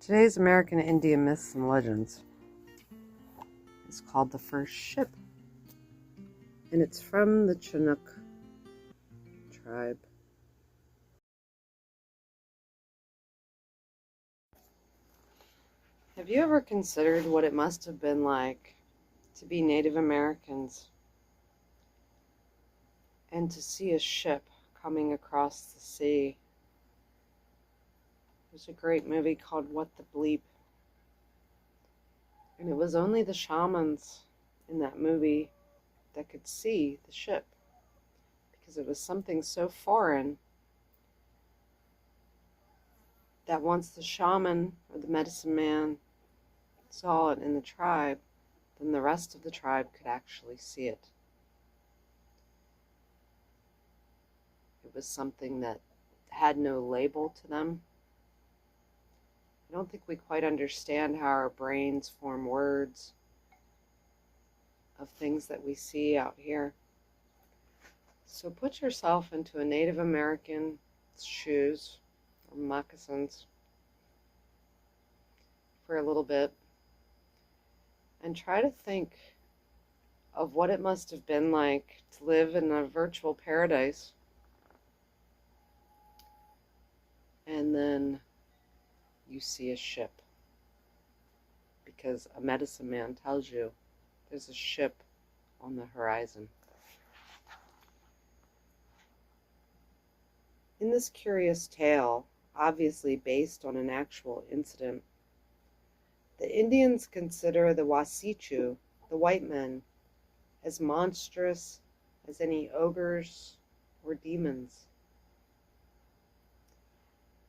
Today's American Indian Myths and Legends is called The First Ship, and it's from the Chinook tribe. Have you ever considered what it must have been like to be Native Americans and to see a ship coming across the sea? There's a great movie called What the Bleep, and it was only the shamans in that movie that could see the ship because it was something so foreign that once the shaman or the medicine man saw it in the tribe, then the rest of the tribe could actually see it. It was something that had no label to them. I don't think we quite understand how our brains form words of things that we see out here. So put yourself into a Native American shoes or moccasins for a little bit and try to think of what it must have been like to live in a virtual paradise. And then you see a ship because a medicine man tells you there's a ship on the horizon. In this curious tale, obviously based on an actual incident, the Indians consider the Wasichu, the white men, as monstrous as any ogres or demons.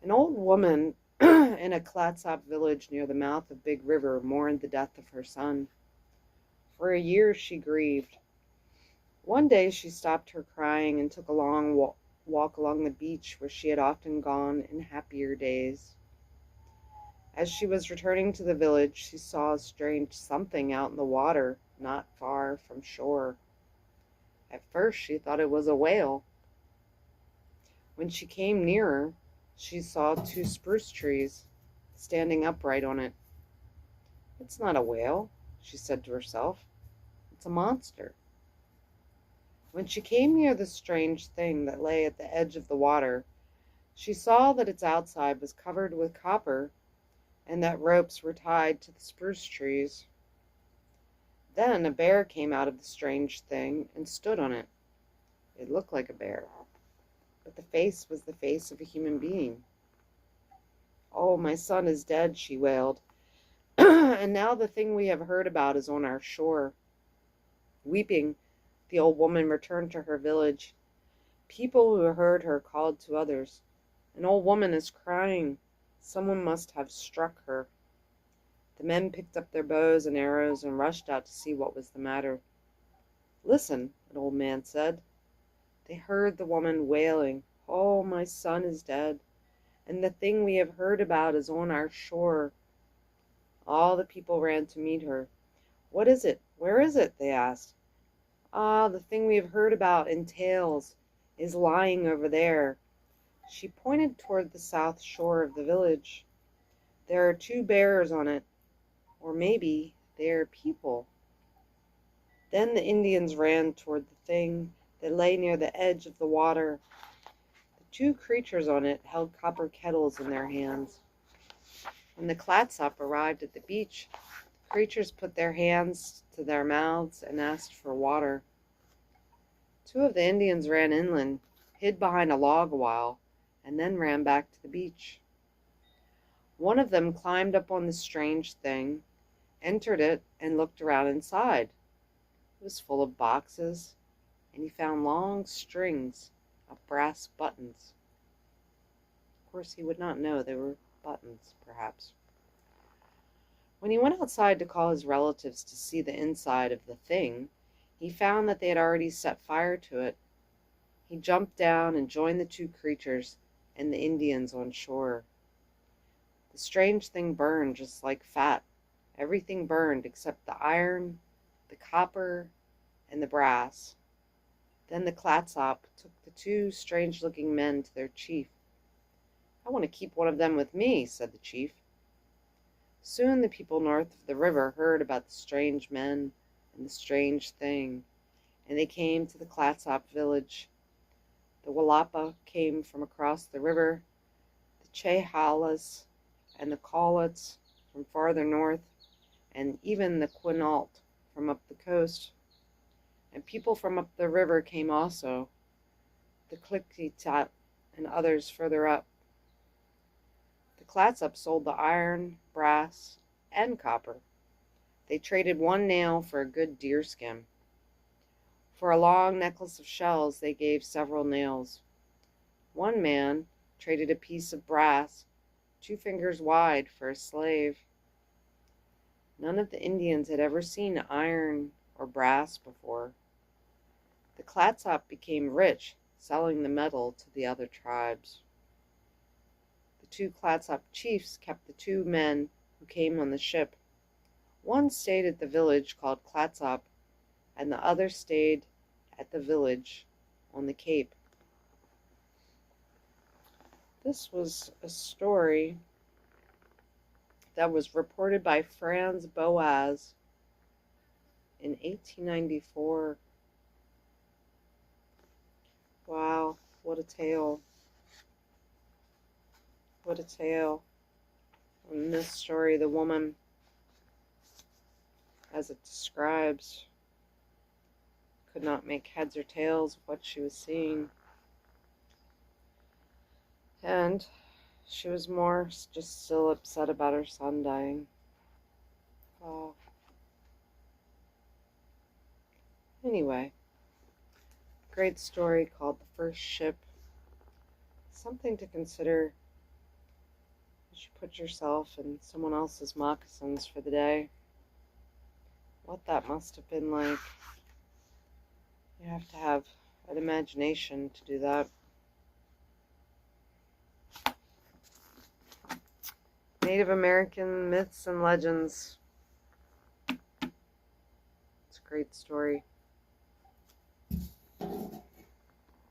An old woman in a Clatsop village near the mouth of Big River mourned the death of her son. For a year she grieved. One day she stopped her crying and took a long walk along the beach where she had often gone in happier days. As she was returning to the village, she saw a strange something out in the water not far from shore. At first she thought it was a whale. When she came nearer, she saw 2 spruce trees standing upright on it. "It's not a whale," she said to herself. "It's a monster." When she came near the strange thing that lay at the edge of the water, she saw that its outside was covered with copper and that ropes were tied to the spruce trees. Then a bear came out of the strange thing and stood on it. It looked like a bear, but the face was the face of a human being. "Oh, my son is dead," she wailed, "and now the thing we have heard about is on our shore." Weeping, the old woman returned to her village. People who heard her called to others, "An old woman is crying. Someone must have struck her." The men picked up their bows and arrows and rushed out to see what was the matter. "Listen," an old man said. They heard the woman wailing, "Oh, my son is dead, and the thing we have heard about is on our shore." All the people ran to meet her. "What is it? Where is it?" they asked. "Ah, the thing we have heard about in tales is lying over there." She pointed toward the south shore of the village. "There are 2 bears on it, or maybe they are people." Then the Indians ran toward the thing that lay near the edge of the water. The 2 creatures on it held copper kettles in their hands. When the Clatsop arrived at the beach, the creatures put their hands to their mouths and asked for water. 2 of the Indians ran inland, hid behind a log a while, and then ran back to the beach. One of them climbed up on the strange thing, entered it, and looked around inside. It was full of boxes, and he found long strings of brass buttons. Of course, he would not know they were buttons, perhaps. When he went outside to call his relatives to see the inside of the thing, he found that they had already set fire to it. He jumped down and joined the 2 creatures and the Indians on shore. The strange thing burned just like fat. Everything burned except the iron, the copper, and the brass. Then the Clatsop took the 2 strange-looking men to their chief. "I want to keep one of them with me," said the chief. Soon the people north of the river heard about the strange men and the strange thing, and they came to the Clatsop village. The Wallapa came from across the river, the Chehalas and the Cowlitz from farther north, and even the Quinault from up the coast. And people from up the river came also, the Klickitat and others further up. The Clatsop sold the iron, brass, and copper. They traded one nail for a good deerskin. For a long necklace of shells they gave several nails. One man traded a piece of brass 2 fingers wide for a slave. None of the Indians had ever seen iron or brass before. The Clatsop became rich, selling the metal to the other tribes. The 2 Clatsop chiefs kept the 2 men who came on the ship. One stayed at the village called Clatsop, and the other stayed at the village on the Cape. This was a story that was reported by Franz Boas in 1894. Wow, what a tale. What a tale. In this story, the woman, as it describes, could not make heads or tails of what she was seeing. And she was more just still upset about her son dying. Oh. Anyway, great story called The First Ship. Something to consider as you put yourself in someone else's moccasins for the day. What that must have been like. You have to have an imagination to do that. Native American myths and legends. It's a great story.